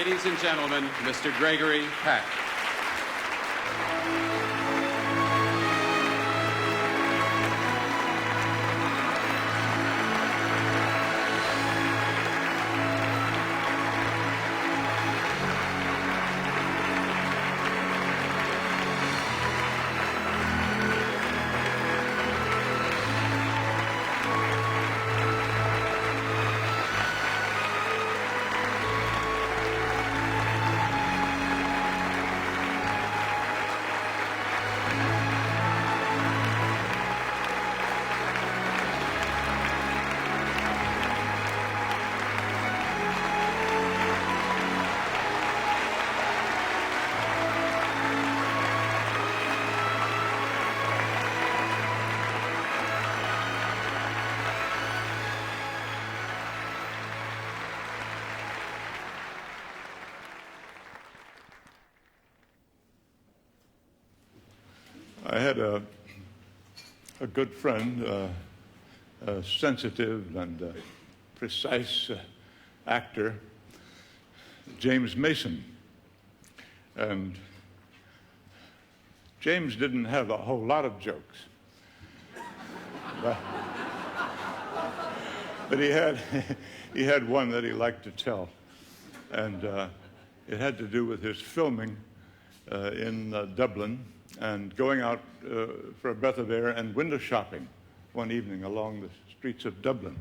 ladies and gentlemen, Mr. Gregory Peck. I had a good friend, a sensitive and precise actor, James Mason. And James didn't have a whole lot of jokes. But he had one that he liked to tell. And it had to do with his filming in Dublin, and going out for a breath of air and window shopping one evening along the streets of Dublin.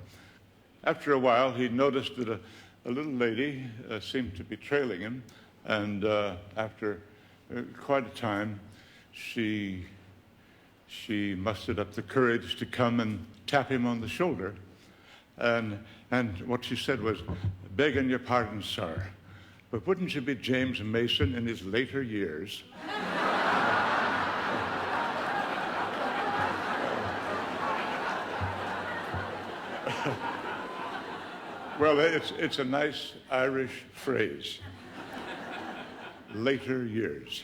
After a while, he noticed that a little lady seemed to be trailing him, and after quite a time, she mustered up the courage to come and tap him on the shoulder, and what she said was, "Begging your pardon, sir, but wouldn't you be James Mason in his later years?" Well, it's a nice Irish phrase. Later years.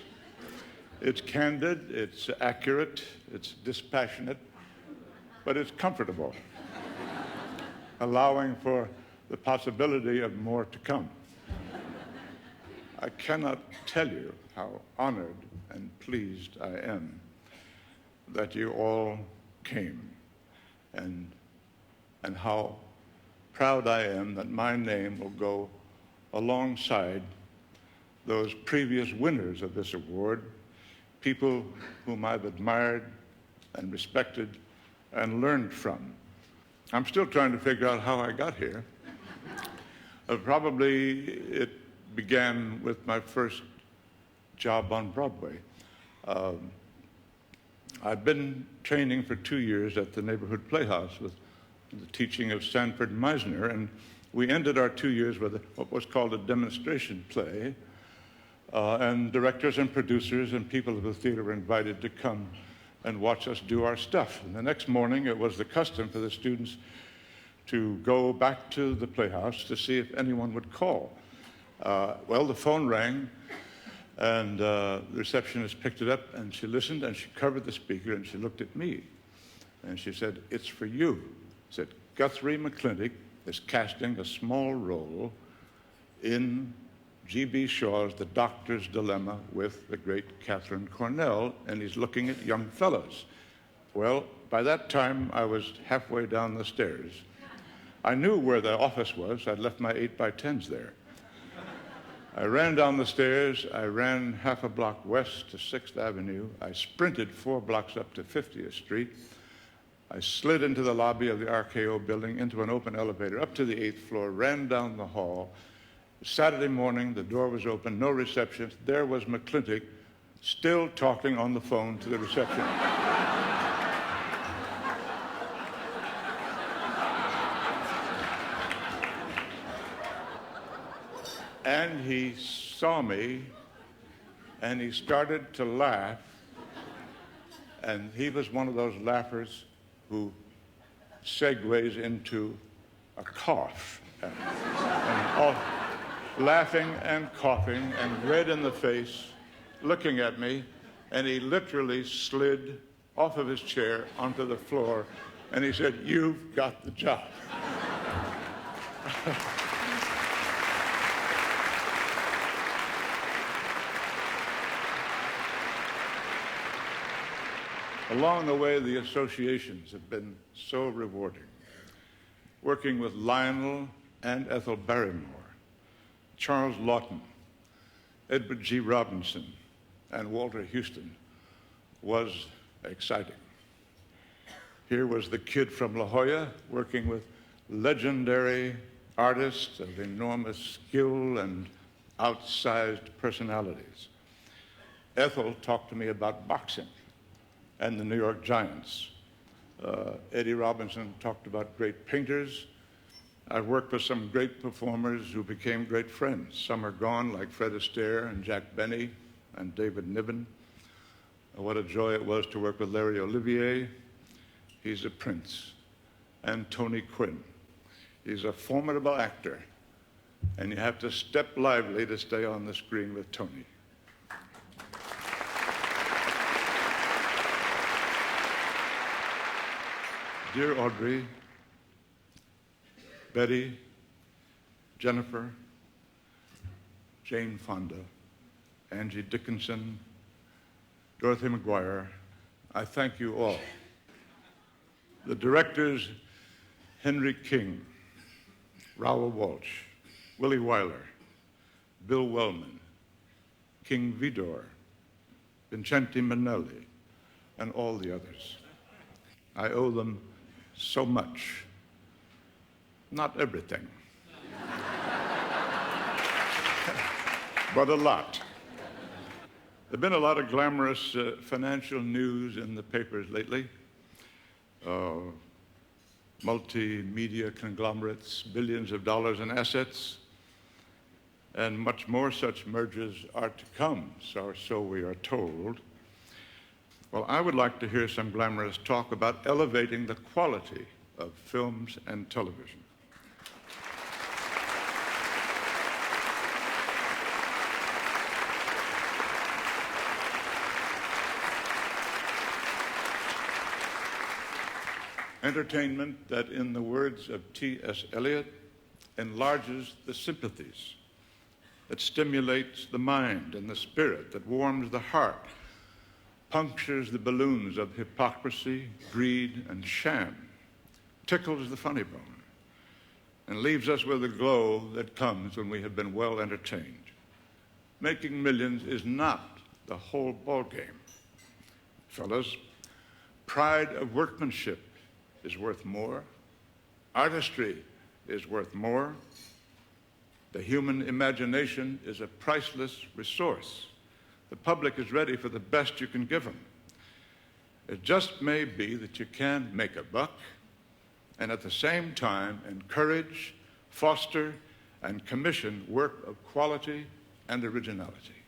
It's candid, it's accurate, it's dispassionate, but it's comfortable, allowing for the possibility of more to come. I cannot tell you how honored and pleased I am that you all came, and how proud I am that my name will go alongside those previous winners of this award, people whom I've admired and respected and learned from. I'm still trying to figure out how I got here. Probably it began with my first job on Broadway. I'd been training for 2 years at the neighborhood playhouse with the teaching of Sanford Meisner, and we ended our 2 years with what was called a demonstration play, and directors and producers and people of the theater were invited to come and watch us do our stuff. And the next morning, it was the custom for the students to go back to the playhouse to see if anyone would call. Well, the phone rang, and the receptionist picked it up, and she listened, and she covered the speaker, and she looked at me, and she said, "It's for you." Said, "Guthrie McClintock is casting a small role in G.B. Shaw's The Doctor's Dilemma with the great Catherine Cornell, and he's looking at young fellows." Well, by that time, I was halfway down the stairs. I knew where the office was. I'd left my 8x10s there. I ran down the stairs. I ran half a block west to 6th Avenue. I sprinted 4 blocks up to 50th Street. I slid into the lobby of the RKO building, into an open elevator, up to the 8th floor, ran down the hall. Saturday morning, the door was open, no receptionist. There was McClintock, still talking on the phone to the receptionist. And he saw me, and he started to laugh, and he was one of those laughers who segues into a cough, and laughing and coughing and red in the face, looking at me, and he literally slid off of his chair onto the floor, and he said, "You've got the job." Along the way, the associations have been so rewarding. Working with Lionel and Ethel Barrymore, Charles Lawton, Edward G. Robinson, and Walter Houston was exciting. Here was the kid from La Jolla working with legendary artists of enormous skill and outsized personalities. Ethel talked to me about boxing and the New York Giants. Eddie Robinson talked about great painters. I've worked with some great performers who became great friends. Some are gone, like Fred Astaire and Jack Benny and David Niven. What a joy it was to work with Larry Olivier. He's a prince. And Tony Quinn. He's a formidable actor, and you have to step lively to stay on the screen with Tony. Dear Audrey, Betty, Jennifer, Jane Fonda, Angie Dickinson, Dorothy McGuire, I thank you all. The directors, Henry King, Raoul Walsh, Willie Wyler, Bill Wellman, King Vidor, Vincente Minnelli, and all the others. I owe them so much. Not everything, but a lot. There's been a lot of glamorous financial news in the papers lately. Multimedia conglomerates, billions of dollars in assets, and much more such mergers are to come, so we are told. Well, I would like to hear some glamorous talk about elevating the quality of films and television. Entertainment that, in the words of T.S. Eliot, enlarges the sympathies, that stimulates the mind and the spirit, that warms the heart, punctures the balloons of hypocrisy, greed, and sham, tickles the funny bone, and leaves us with a glow that comes when we have been well entertained. Making millions is not the whole ballgame. Fellas, pride of workmanship is worth more. Artistry is worth more. The human imagination is a priceless resource. The public is ready for the best you can give them. It just may be that you can make a buck and at the same time encourage, foster, and commission work of quality and originality.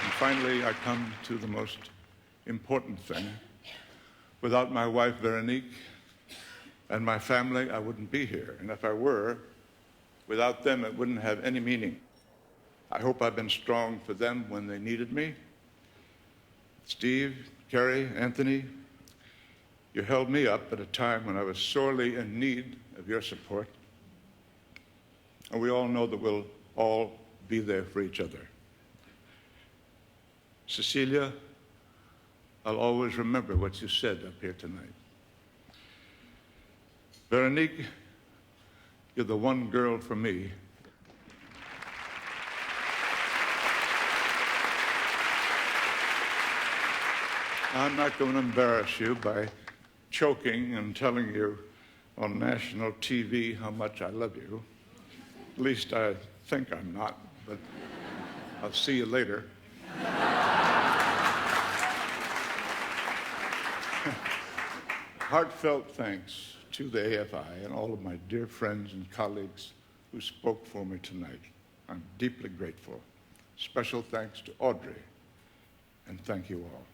And finally, I come to the most important thing. Without my wife, Veronique, and my family, I wouldn't be here. And if I were, without them, it wouldn't have any meaning. I hope I've been strong for them when they needed me. Steve, Carrie, Anthony, you held me up at a time when I was sorely in need of your support. And we all know that we'll all be there for each other. Cecilia, I'll always remember what you said up here tonight. Veronique, you're the one girl for me. I'm not going to embarrass you by choking and telling you on national TV how much I love you. At least I think I'm not, but I'll see you later. Heartfelt thanks to the AFI and all of my dear friends and colleagues who spoke for me tonight. I'm deeply grateful. Special thanks to Audrey, and thank you all.